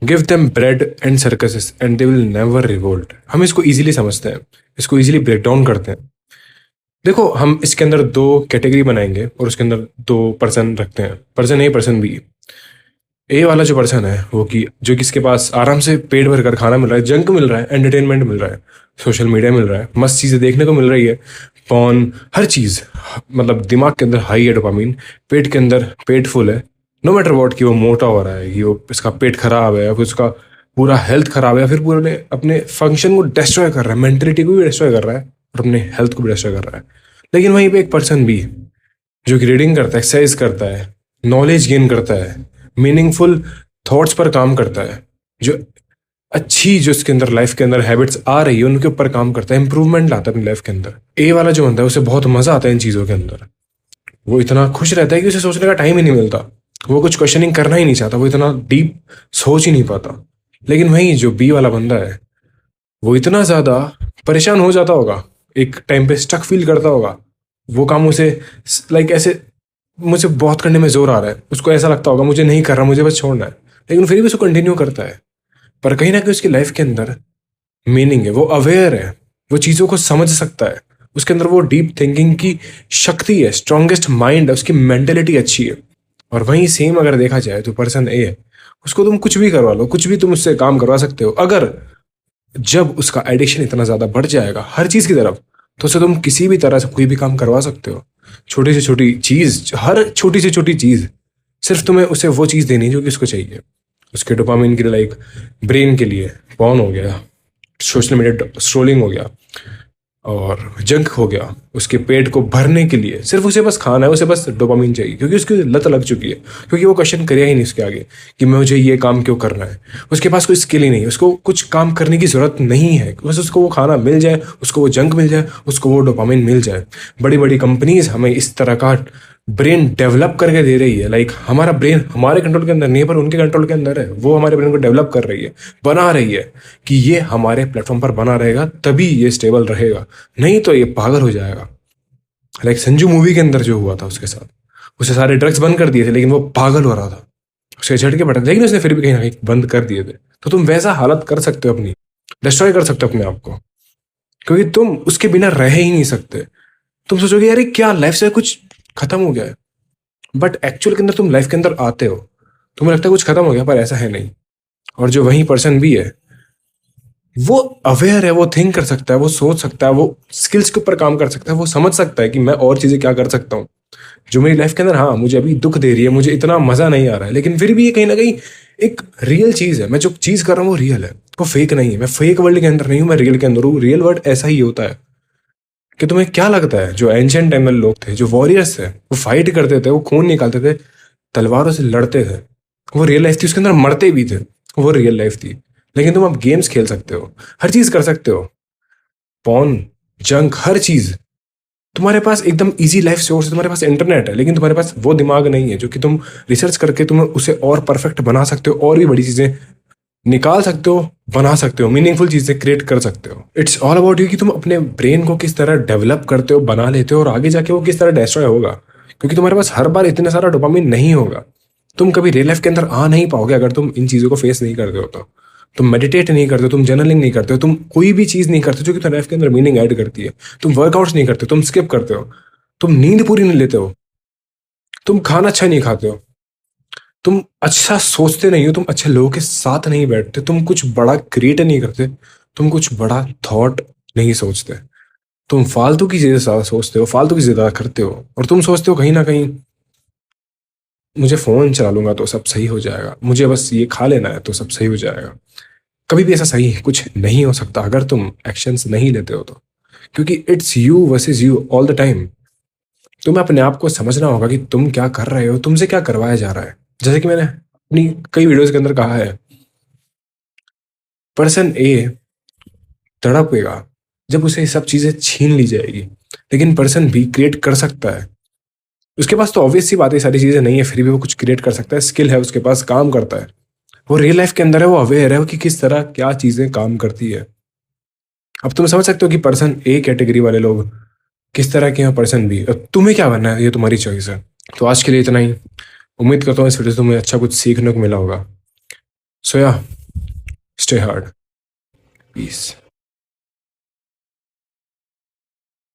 Give them bread and circuses and they will never revolt. हम इसको easily समझते हैं, इसको इजीली ब्रेक डाउन करते हैं। देखो, हम इसके अंदर दो कैटेगरी बनाएंगे और उसके अंदर दो पर्सन रखते हैं, पर्सन ए, पर्सन बी। ए वाला जो पर्सन है वो कि जो किसके पास आराम से पेट भर कर खाना मिल रहा है, जंक मिल रहा है, एंटरटेनमेंट मिल रहा है, सोशल मीडिया मिल रहा है, मस्त चीज़ें देखने को मिल रही है, पॉन, हर चीज़। मतलब दिमाग के अंदर हाई है डोपामीन, पेट के अंदर पेट फुल है। नो मैटर वॉट कि वो मोटा हो रहा है, कि वो इसका पेट खराब है, या फिर उसका पूरा हेल्थ खराब है, या फिर पूरे अपने फंक्शन को डिस्ट्रॉय कर रहा है, मेंटलिटी को भी डिस्ट्रॉय कर रहा है और अपने हेल्थ को भी डिस्ट्रॉय कर रहा है। लेकिन वहीं पे एक पर्सन भी जो कि रीडिंग करता है, एक्सरसाइज करता है, नॉलेज गेन करता है, मीनिंगफुल थॉट्स पर काम करता है, जो अच्छी जो इसके अंदर लाइफ के अंदर हैबिट्स आ रही है उनके ऊपर काम करता है, इंप्रूवमेंट लाता है अपनी लाइफ के अंदर। ए वाला जो बंदा है उसे बहुत मजा आता है इन चीजों के अंदर। वो इतना खुश रहता है कि उसे सोचने का टाइम ही नहीं मिलता, वो कुछ क्वेश्चनिंग करना ही नहीं चाहता, वो इतना डीप सोच ही नहीं पाता। लेकिन वहीं जो बी वाला बंदा है वो इतना ज्यादा परेशान हो जाता होगा, एक टाइम पे स्टक फील करता होगा, वो काम उसे लाइक ऐसे मुझे बहुत करने में जोर आ रहा है, उसको ऐसा लगता होगा मुझे नहीं कर रहा, मुझे बस छोड़ना है, लेकिन फिर भी उसको कंटिन्यू करता है। पर कहीं ना कहीं उसकी लाइफ के अंदर मीनिंग है, वो अवेयर है, वो चीज़ों को समझ सकता है, उसके अंदर वो डीप थिंकिंग की शक्ति है, स्ट्रॉन्गेस्ट माइंड है, उसकी मेंटेलिटी अच्छी है। और वहीं सेम अगर देखा जाए तो पर्सन ए है, उसको तुम कुछ भी करवा लो, कुछ भी तुम उससे काम करवा सकते हो। अगर जब उसका एडिक्शन इतना ज़्यादा बढ़ जाएगा हर चीज़ की तरफ, तो उसे तुम किसी भी तरह से कोई भी काम करवा सकते हो। छोटी से छोटी चीज़, हर छोटी से छोटी चीज़, सिर्फ तुम्हें उसे वो चीज़ देनी है जो कि उसको चाहिए। उसके डोपामिन के लिए, लाइक ब्रेन के लिए पॉर्न हो गया, सोशल मीडिया स्ट्रोलिंग हो गया, और जंक हो गया। उसके पेट को भरने के लिए सिर्फ उसे बस खाना है, उसे बस डोपामिन चाहिए, क्योंकि उसकी लत लग चुकी है, क्योंकि वो क्वेश्चन करिया ही नहीं उसके आगे कि मुझे ये काम क्यों करना है। उसके पास कोई स्किल ही नहीं है, उसको कुछ काम करने की जरूरत नहीं है, बस उसको वो खाना मिल जाए, उसको वो जंक मिल जाए, उसको वो डोपामिन मिल जाए। बड़ी बड़ी कंपनीज हमें इस तरह का ब्रेन डेवलप करके दे रही है। लाइक हमारा ब्रेन हमारे कंट्रोल के अंदर नहीं है, पर उनके कंट्रोल के अंदर है। वो हमारे ब्रेन को डेवलप कर रही है, बना रही है कि ये हमारे प्लेटफॉर्म पर बना रहेगा तभी ये स्टेबल रहेगा, नहीं तो ये पागल हो जाएगा। लाइक संजू मूवी के अंदर जो हुआ था उसके साथ, उसे सारे ड्रग्स बंद कर दिए थे लेकिन वो पागल हो रहा था, उसे झटके पड़ा, लेकिन उसने फिर भी कहीं ना कहीं बंद कर दिए थे। तो तुम वैसा हालत कर सकते हो, अपनी डिस्ट्रॉय कर सकते हो अपने आप को, क्योंकि तुम उसके बिना रह ही नहीं सकते। तुम सोचोगे यार ये क्या लाइफ से कुछ खत्म हो गया है, बट एक्चुअल के अंदर तुम लाइफ के अंदर आते हो, तुम्हें लगता है कुछ खत्म हो गया, पर ऐसा है नहीं। और जो वही पर्सन भी है, वो अवेयर है, वो थिंक कर सकता है, वो सोच सकता है, वो स्किल्स के ऊपर काम कर सकता है, वो समझ सकता है कि मैं और चीजें क्या कर सकता हूँ जो मेरी लाइफ के अंदर, हाँ मुझे अभी दुख दे रही है, मुझे इतना मजा नहीं आ रहा है, लेकिन फिर भी ये कहीं ना कहीं एक रियल चीज है। मैं जो चीज कर रहा हूँ वो रियल है, वो फेक नहीं है। मैं फेक वर्ल्ड के अंदर नहीं हूँ, मैं रियल के अंदर हूँ। रियल वर्ल्ड ऐसा ही होता है। कि तुम्हें क्या लगता है जो एंशियंट टाइम में लोग थे, जो वॉरियर्स थे, वो फाइट करते थे, वो खून निकालते थे, तलवारों से लड़ते थे, वो रियल लाइफ थी, उसके अंदर मरते भी थे, वो रियल लाइफ थी। लेकिन तुम अब गेम्स खेल सकते हो, हर चीज कर सकते हो, पॉन, जंक, हर चीज तुम्हारे पास एकदम इजी लाइफ सोर्स है। तुम्हारे पास इंटरनेट है, लेकिन तुम्हारे पास वो दिमाग नहीं है जो कि तुम रिसर्च करके तुम उसे और परफेक्ट बना सकते हो, और भी बड़ी चीजें निकाल सकते हो, बना सकते हो, मीनिंगफुल चीजें क्रिएट कर सकते हो। इट्स ऑल अबाउट यू कि तुम अपने ब्रेन को किस तरह डेवलप करते हो, बना लेते हो, और आगे जाके वो किस तरह डिस्ट्रॉय होगा, क्योंकि तुम्हारे पास हर बार इतना सारा डोपामिन नहीं होगा। तुम कभी रियल लाइफ के अंदर आ नहीं पाओगे अगर तुम इन चीजों को फेस नहीं करते हो तो। तुम मेडिटेट नहीं करते हो, तुम जर्नलिंग नहीं करते हो, तुम कोई भी चीज नहीं करते जो कि तुम्हारी लाइफ के अंदर मीनिंग ऐड करती है। तुम वर्कआउट्स नहीं करते, तुम स्किप करते हो, तुम नींद पूरी नहीं लेते हो, तुम खाना अच्छा नहीं खाते हो, तुम अच्छा सोचते नहीं हो, तुम अच्छे लोगों के साथ नहीं बैठते, तुम कुछ बड़ा क्रिएट नहीं करते, तुम कुछ बड़ा थॉट नहीं सोचते, तुम फालतू की चीजें ज्यादा सोचते हो, फालतू की चीजें ज्यादा करते हो, और तुम सोचते हो कहीं ना कहीं मुझे फोन चला लूंगा तो सब सही हो जाएगा, मुझे बस ये खा लेना है तो सब सही हो जाएगा। कभी भी ऐसा सही कुछ नहीं हो सकता अगर तुम एक्शंस नहीं लेते हो तो, क्योंकि it's you versus you all the time. तुम्हें अपने आप को समझना होगा कि तुम क्या कर रहे हो, तुमसे क्या करवाया जा रहा है। जैसे कि मैंने अपनी कई वीडियोस के अंदर कहा है, पर्सन ए तड़पेगा जब उसे ये सब चीजें छीन ली जाएगी, लेकिन पर्सन बी क्रिएट कर सकता है। उसके पास तो ऑब्वियस सी बात है, सारी चीजें नहीं है, फिर भी वो कुछ क्रिएट कर सकता है, स्किल है उसके पास, काम करता है, वो रियल लाइफ के अंदर है, वो अवेयर है कि किस तरह क्या चीजें काम करती है। अब तुम समझ सकते हो कि पर्सन ए कैटेगरी वाले लोग किस तरह के हैं, पर्सन बी। अब तुम्हें क्या बनना है ये तुम्हारी चॉइस है। तो आज के लिए इतना ही। उम्मीद करता हूँ इस वीडियो से तुम्हें अच्छा कुछ सीखने को मिला होगा। सो या, स्टे हार्ड, पीस।